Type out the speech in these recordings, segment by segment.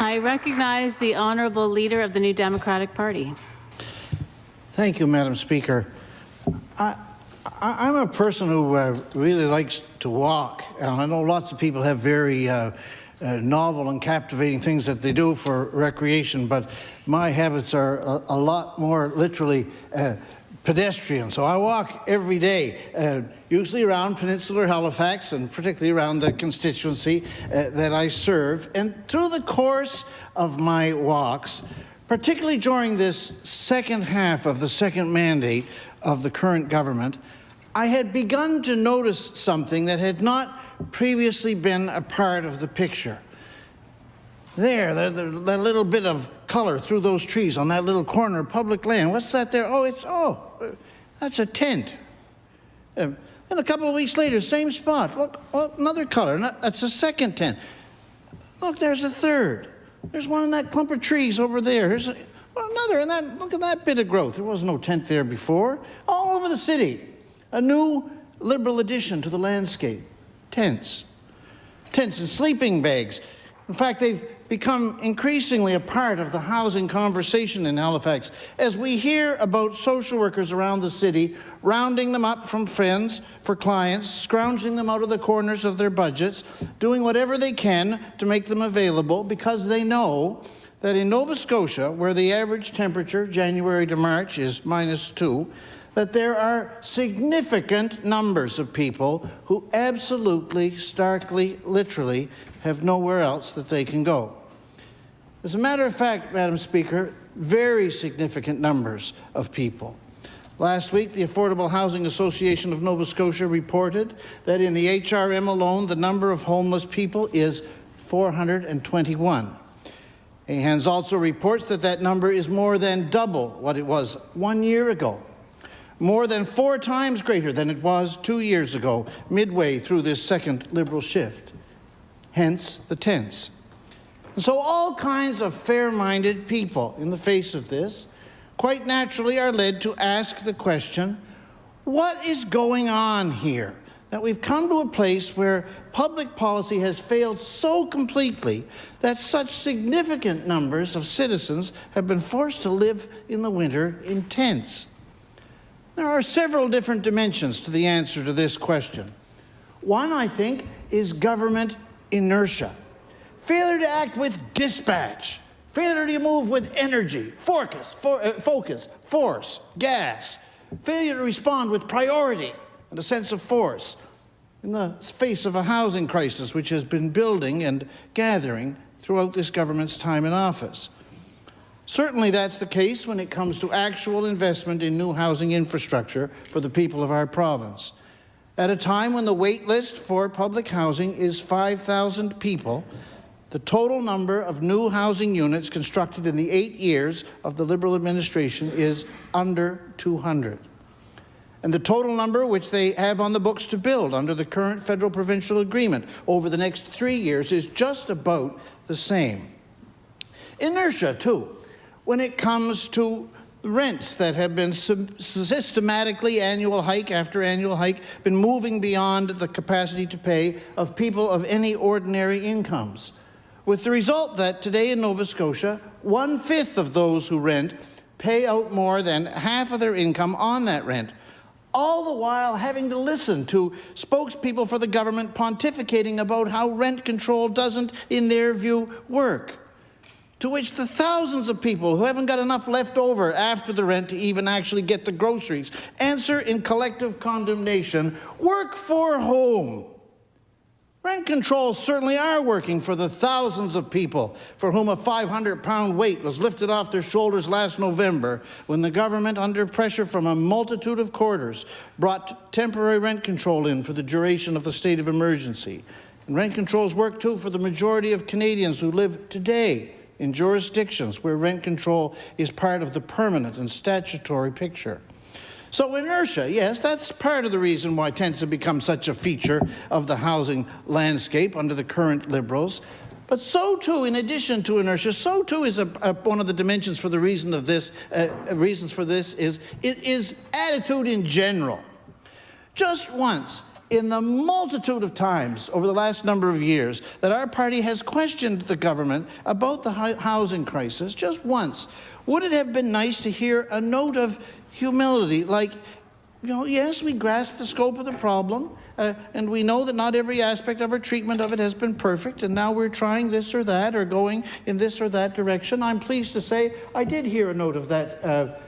I recognize the Honourable Leader of the New Democratic Party. Thank you, Madam Speaker. I'm a person who really likes to walk, and I know lots of people have very novel and captivating things that they do for recreation, but my habits are a lot more literally pedestrian. So I walk every day, usually around Peninsular Halifax and particularly around the constituency that I serve. And through the course of my walks, particularly during this second half of the second mandate of the current government, I had begun to notice something that had not previously been a part of the picture. There, that little bit of color through those trees on that little corner of public land. What's that there? Oh, that's a tent. Then a couple of weeks later, same spot. Look, another color. That's a second tent. Look, there's a third. There's one in that clump of trees over there. Here's another. And look at that bit of growth. There was no tent there before. All over the city, a new Liberal addition to the landscape. Tents. Tents and sleeping bags. In fact, they've become increasingly a part of the housing conversation in Halifax as we hear about social workers around the city rounding them up from friends for clients, scrounging them out of the corners of their budgets, doing whatever they can to make them available because they know that in Nova Scotia, where the average temperature January to March is -2, that there are significant numbers of people who absolutely, starkly, literally have nowhere else that they can go. As a matter of fact, Madam Speaker, very significant numbers of people. Last week, the Affordable Housing Association of Nova Scotia reported that in the HRM alone, the number of homeless people is 421. AHANS also reports that that number is more than double what it was 1 year ago. More than 4 times greater than it was 2 years ago, midway through this second Liberal shift. Hence the tents. And so all kinds of fair-minded people in the face of this quite naturally are led to ask the question, what is going on here? That we've come to a place where public policy has failed so completely that such significant numbers of citizens have been forced to live in the winter in tents. There are several different dimensions to the answer to this question. One, I think, is government inertia. Failure to act with dispatch. Failure to move with energy, focus, force, gas. Failure to respond with priority and a sense of force in the face of a housing crisis which has been building and gathering throughout this government's time in office. Certainly that's the case when it comes to actual investment in new housing infrastructure for the people of our province. At a time when the wait list for public housing is 5,000 people, the total number of new housing units constructed in the 8 years of the Liberal administration is under 200. And the total number which they have on the books to build under the current federal-provincial agreement over the next 3 years is just about the same. Inertia, too, when it comes to rents that have been systematically, annual hike after annual hike, been moving beyond the capacity to pay of people of any ordinary incomes. With the result that today in Nova Scotia, 1/5 of those who rent pay out more than half of their income on that rent, all the while having to listen to spokespeople for the government pontificating about how rent control doesn't, in their view, work. To which the thousands of people who haven't got enough left over after the rent to even actually get the groceries answer in collective condemnation, work for whom? Rent controls certainly are working for the thousands of people for whom a £500 weight was lifted off their shoulders last November when the government, under pressure from a multitude of quarters, brought temporary rent control in for the duration of the state of emergency. And rent controls work too for the majority of Canadians who live today in jurisdictions where rent control is part of the permanent and statutory picture. So inertia, yes, that's part of the reason why tents have become such a feature of the housing landscape under the current Liberals. But so too, in addition to inertia, so too is one of the dimensions for the reasons for this is attitude in general. Just once, in the multitude of times over the last number of years that our party has questioned the government about the housing crisis, just once, would it have been nice to hear a note of humility, like, you know, yes, we grasp the scope of the problem, and we know that not every aspect of our treatment of it has been perfect, and now we're trying this or that, or going in this or that direction. I'm pleased to say I did hear a note of that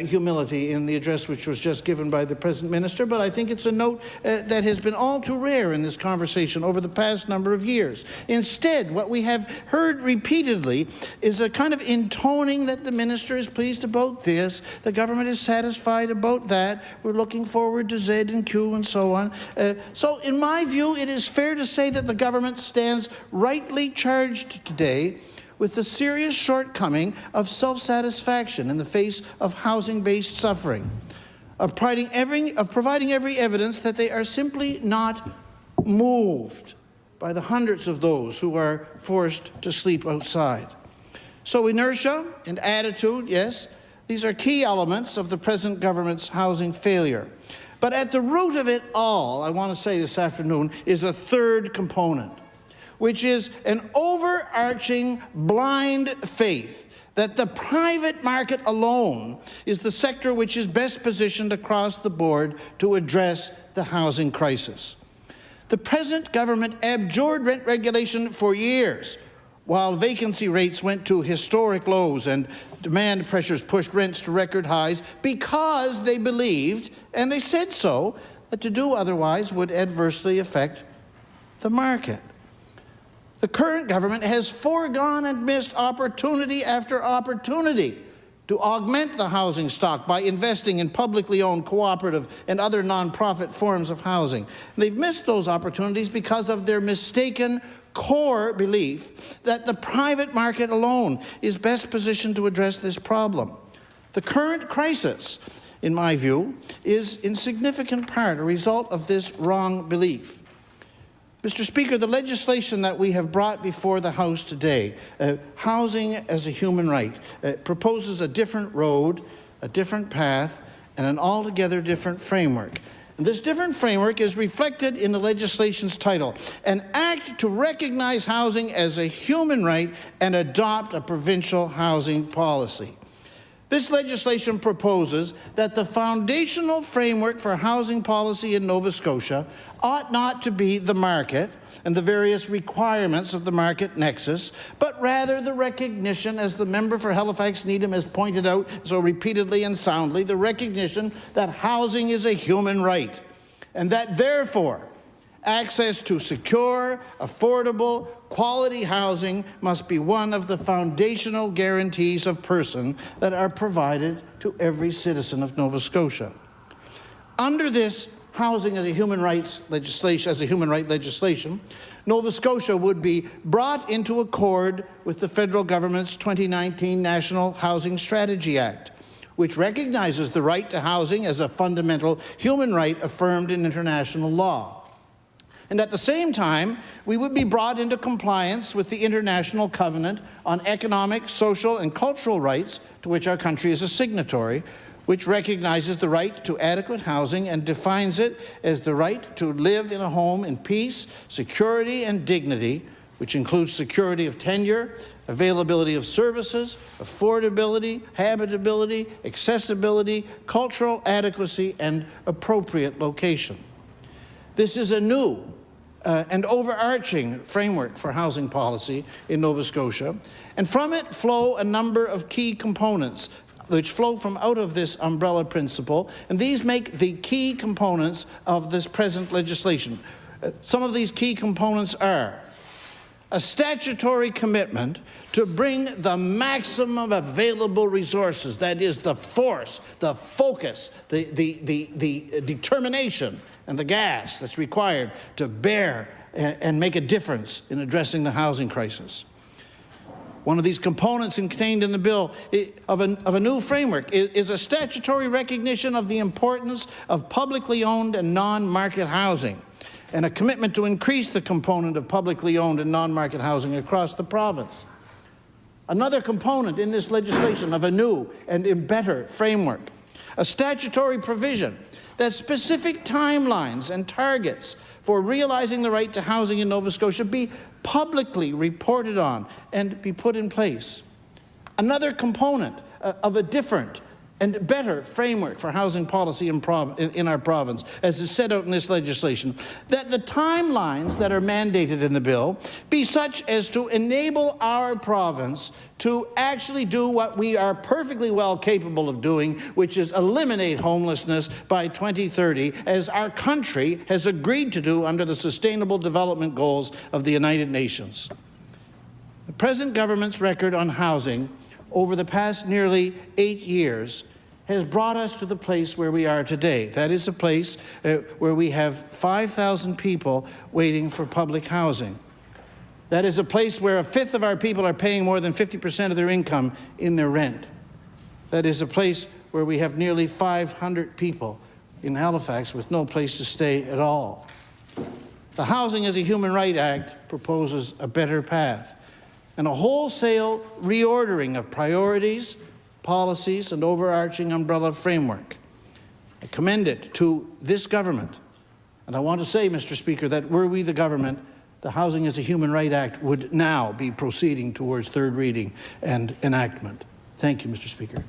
humility in the address which was just given by the present minister, but I think it's a note that has been all too rare in this conversation over the past number of years. Instead, what we have heard repeatedly is a kind of intoning that the minister is pleased about this, the government is satisfied about that, we're looking forward to Z and Q and so on. So in my view, it is fair to say that the government stands rightly charged today with the serious shortcoming of self-satisfaction in the face of housing-based suffering, of providing every evidence that they are simply not moved by the hundreds of those who are forced to sleep outside. So inertia and attitude, yes, these are key elements of the present government's housing failure. But at the root of it all, I want to say this afternoon, is a third component, which is an overarching blind faith that the private market alone is the sector which is best positioned across the board to address the housing crisis. The present government abjured rent regulation for years, while vacancy rates went to historic lows and demand pressures pushed rents to record highs, because they believed, and they said so, that to do otherwise would adversely affect the market. The current government has foregone and missed opportunity after opportunity to augment the housing stock by investing in publicly owned, cooperative, and other nonprofit forms of housing. They've missed those opportunities because of their mistaken core belief that the private market alone is best positioned to address this problem. The current crisis, in my view, is in significant part a result of this wrong belief. Mr. Speaker, the legislation that we have brought before the House today, Housing as a Human Right, proposes a different road, a different path, and an altogether different framework. And this different framework is reflected in the legislation's title, an act to recognize housing as a human right and adopt a provincial housing policy. This legislation proposes that the foundational framework for housing policy in Nova Scotia ought not to be the market and the various requirements of the market nexus, but rather the recognition, as the member for Halifax Needham has pointed out so repeatedly and soundly, the recognition that housing is a human right, and that therefore access to secure, affordable, quality housing must be one of the foundational guarantees of person that are provided to every citizen of Nova Scotia. Under this housing as a human rights legislation, Nova Scotia would be brought into accord with the federal government's 2019 National Housing Strategy Act, which recognizes the right to housing as a fundamental human right affirmed in international law. And at the same time, we would be brought into compliance with the International Covenant on Economic, Social, and Cultural Rights, to which our country is a signatory, which recognizes the right to adequate housing and defines it as the right to live in a home in peace, security, and dignity, which includes security of tenure, availability of services, affordability, habitability, accessibility, cultural adequacy, and appropriate location. This is a new and overarching framework for housing policy in Nova Scotia, and from it flow a number of key components which flow from out of this umbrella principle, and these make the key components of this present legislation. Some of these key components are a statutory commitment to bring the maximum available resources, that is the force, the focus, the determination, and the gas that's required to bear and make a difference in addressing the housing crisis. One of these components contained in the bill of a new framework is a statutory recognition of the importance of publicly owned and non-market housing, and a commitment to increase the component of publicly owned and non-market housing across the province. Another component in this legislation of a new and better framework, a statutory provision that specific timelines and targets for realizing the right to housing in Nova Scotia be publicly reported on and be put in place. Another component of a different and better framework for housing policy in our province, as is set out in this legislation, that the timelines that are mandated in the bill be such as to enable our province to actually do what we are perfectly well capable of doing, which is eliminate homelessness by 2030, as our country has agreed to do under the Sustainable Development Goals of the United Nations. The present government's record on housing over the past nearly 8 years has brought us to the place where we are today. That is a place where we have 5,000 people waiting for public housing. That is a place where 1/5 of our people are paying more than 50% of their income in their rent. That is a place where we have nearly 500 people in Halifax with no place to stay at all. The Housing as a Human Right Act proposes a better path and a wholesale reordering of priorities, policies, and overarching umbrella framework. I commend it to this government. And I want to say, Mr. Speaker, that were we the government, the Housing as a Human Right Act would now be proceeding towards third reading and enactment. Thank you, Mr. Speaker.